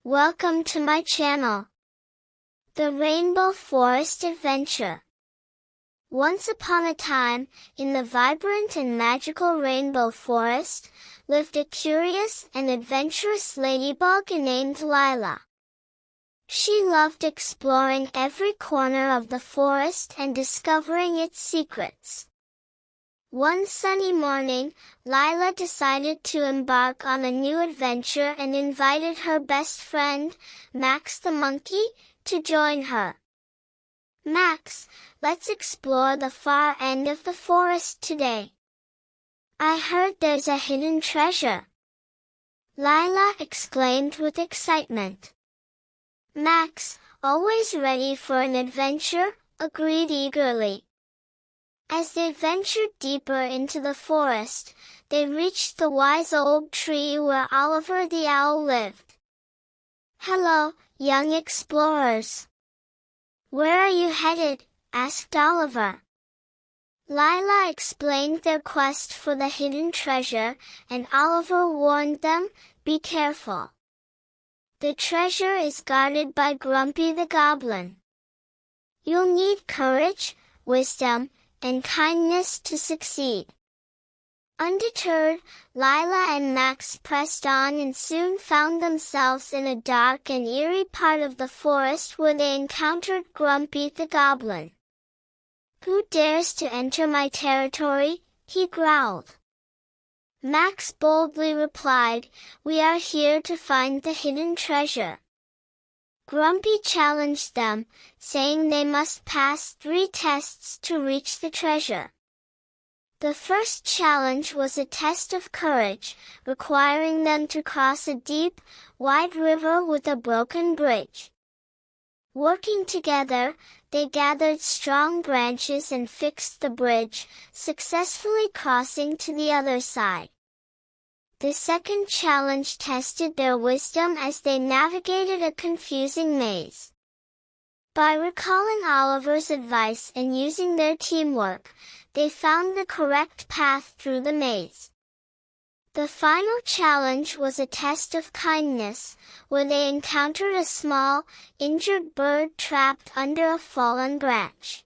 Welcome to my channel, The Rainbow Forest Adventure. Once upon a time, in the vibrant and magical Rainbow Forest, lived a curious and adventurous ladybug named Lila. She loved exploring every corner of the forest and discovering its secrets. One sunny morning, Lila decided to embark on a new adventure and invited her best friend, Max the monkey, to join her. "Max, let's explore the far end of the forest today. I heard there's a hidden treasure," Lila exclaimed with excitement. Max, always ready for an adventure, agreed eagerly. As they ventured deeper into the forest, they reached the wise old tree where Oliver the owl lived. "Hello, young explorers. Where are you headed?" asked Oliver. Lila explained their quest for the hidden treasure, and Oliver warned them, "Be careful. The treasure is guarded by Grumpy the Goblin. You'll need courage, wisdom, and kindness to succeed." Undeterred, Lila and Max pressed on and soon found themselves in a dark and eerie part of the forest where they encountered Grumpy the Goblin. "Who dares to enter my territory?" he growled. Max boldly replied, "We are here to find the hidden treasure." Grumpy challenged them, saying they must pass 3 tests to reach the treasure. The first challenge was a test of courage, requiring them to cross a deep, wide river with a broken bridge. Working together, they gathered strong branches and fixed the bridge, successfully crossing to the other side. The second challenge tested their wisdom as they navigated a confusing maze. By recalling Oliver's advice and using their teamwork, they found the correct path through the maze. The final challenge was a test of kindness, where they encountered a small, injured bird trapped under a fallen branch.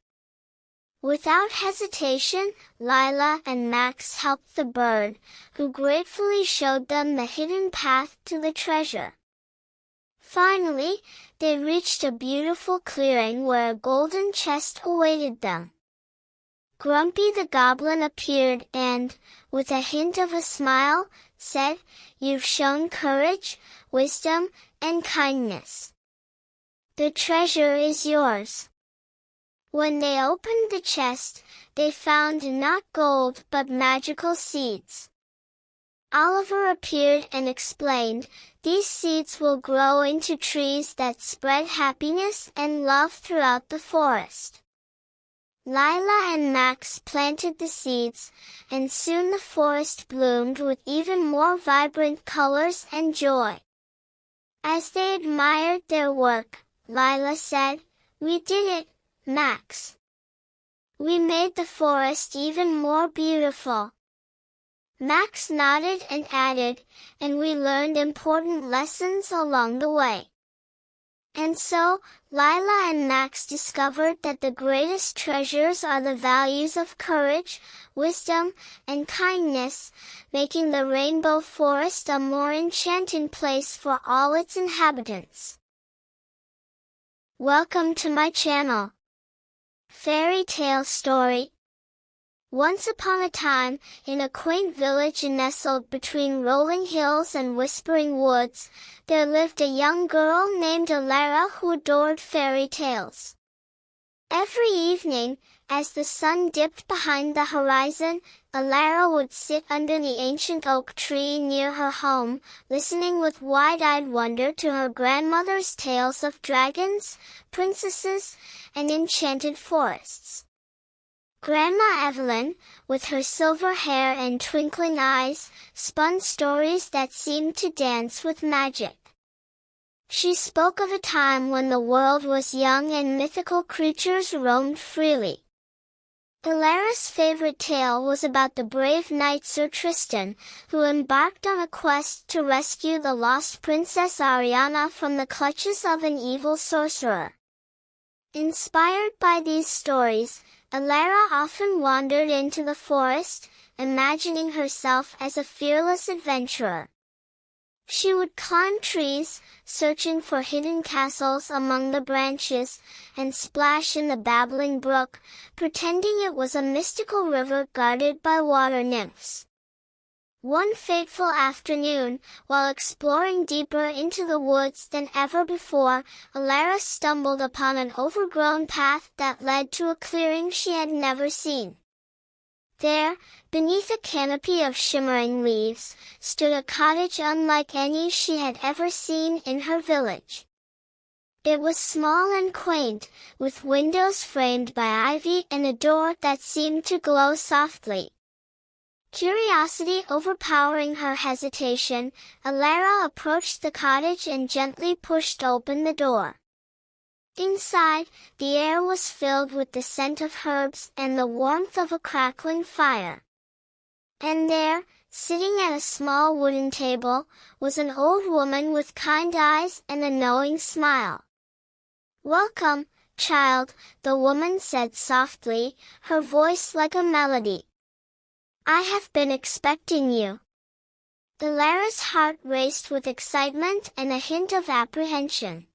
Without hesitation, Lila and Max helped the bird, who gratefully showed them the hidden path to the treasure. Finally, they reached a beautiful clearing where a golden chest awaited them. Grumpy the Goblin appeared and, with a hint of a smile, said, "You've shown courage, wisdom, and kindness. The treasure is yours." When they opened the chest, they found not gold but magical seeds. Oliver appeared and explained, "These seeds will grow into trees that spread happiness and love throughout the forest." Lila and Max planted the seeds, and soon the forest bloomed with even more vibrant colors and joy. As they admired their work, Lila said, "We did it, Max. We made the forest even more beautiful." Max nodded and added, "And we learned important lessons along the way." And so, Lila and Max discovered that the greatest treasures are the values of courage, wisdom, and kindness, making the Rainbow Forest a more enchanting place for all its inhabitants. Welcome to my channel, Fairy Tale Story. Once upon a time, in a quaint village nestled between rolling hills and whispering woods, there lived a young girl named Alara who adored fairy tales. Every evening, as the sun dipped behind the horizon, Alara would sit under the ancient oak tree near her home, listening with wide-eyed wonder to her grandmother's tales of dragons, princesses, and enchanted forests. Grandma Evelyn, with her silver hair and twinkling eyes, spun stories that seemed to dance with magic. She spoke of a time when the world was young and mythical creatures roamed freely. Elara's favorite tale was about the brave knight Sir Tristan, who embarked on a quest to rescue the lost Princess Ariana from the clutches of an evil sorcerer. Inspired by these stories, Elara often wandered into the forest, imagining herself as a fearless adventurer. She would climb trees, searching for hidden castles among the branches, and splash in the babbling brook, pretending it was a mystical river guarded by water nymphs. One fateful afternoon, while exploring deeper into the woods than ever before, Elara stumbled upon an overgrown path that led to a clearing she had never seen. There, beneath a canopy of shimmering leaves, stood a cottage unlike any she had ever seen in her village. It was small and quaint, with windows framed by ivy and a door that seemed to glow softly. Curiosity overpowering her hesitation, Elara approached the cottage and gently pushed open the door. Inside, the air was filled with the scent of herbs and the warmth of a crackling fire. And there, sitting at a small wooden table, was an old woman with kind eyes and a knowing smile. "Welcome, child," the woman said softly, her voice like a melody. "I have been expecting you." Elara's heart raced with excitement and a hint of apprehension.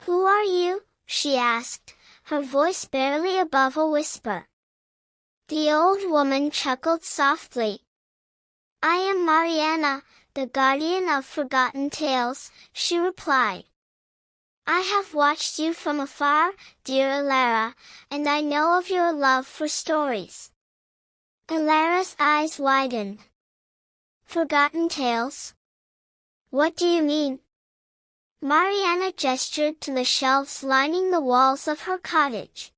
"Who are you?" she asked, her voice barely above a whisper. The old woman chuckled softly. "I am Mariana, the guardian of forgotten tales," she replied. "I have watched you from afar, dear Elara, and I know of your love for stories." Elara's eyes widened. "Forgotten tales? What do you mean?" Mariana gestured to the shelves lining the walls of her cottage.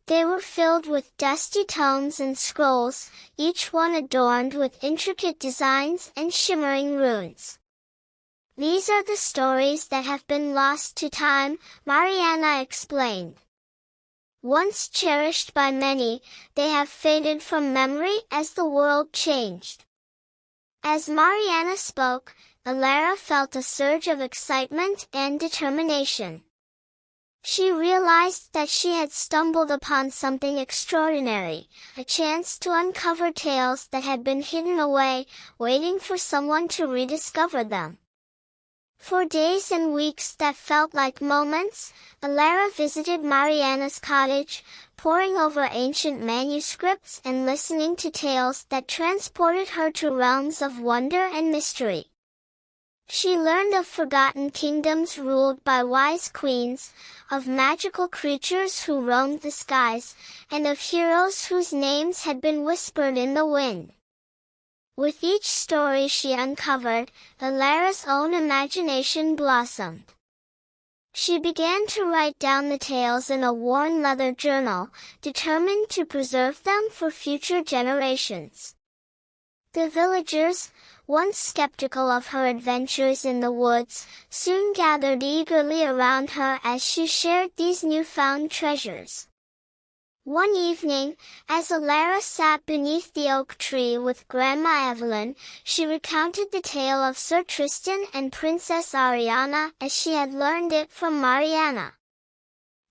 They were filled with dusty tomes and scrolls, each one adorned with intricate designs and shimmering runes. "These are the stories that have been lost to time," Mariana explained. "Once cherished by many, they have faded from memory as the world changed." As Mariana spoke, Elara felt a surge of excitement and determination. She realized that she had stumbled upon something extraordinary, a chance to uncover tales that had been hidden away, waiting for someone to rediscover them. For days and weeks that felt like moments, Elara visited Mariana's cottage, poring over ancient manuscripts and listening to tales that transported her to realms of wonder and mystery. She learned of forgotten kingdoms ruled by wise queens, of magical creatures who roamed the skies, and of heroes whose names had been whispered in the wind. With each story she uncovered, Elara's own imagination blossomed. She began to write down the tales in a worn leather journal, determined to preserve them for future generations. The villagers, once skeptical of her adventures in the woods, soon gathered eagerly around her as she shared these newfound treasures. One evening, as Elara sat beneath the oak tree with Grandma Evelyn, she recounted the tale of Sir Tristan and Princess Ariana as she had learned it from Mariana.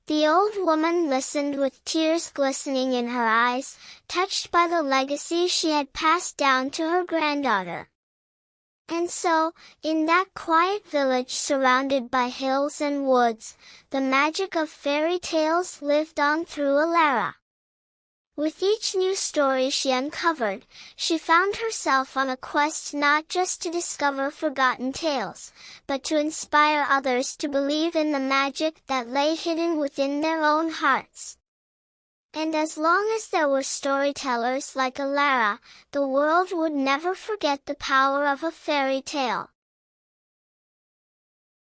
The old woman listened with tears glistening in her eyes, touched by the legacy she had passed down to her granddaughter. And so, in that quiet village surrounded by hills and woods, the magic of fairy tales lived on through Elara. With each new story she uncovered, she found herself on a quest not just to discover forgotten tales, but to inspire others to believe in the magic that lay hidden within their own hearts. And as long as there were storytellers like Elara, the world would never forget the power of a fairy tale.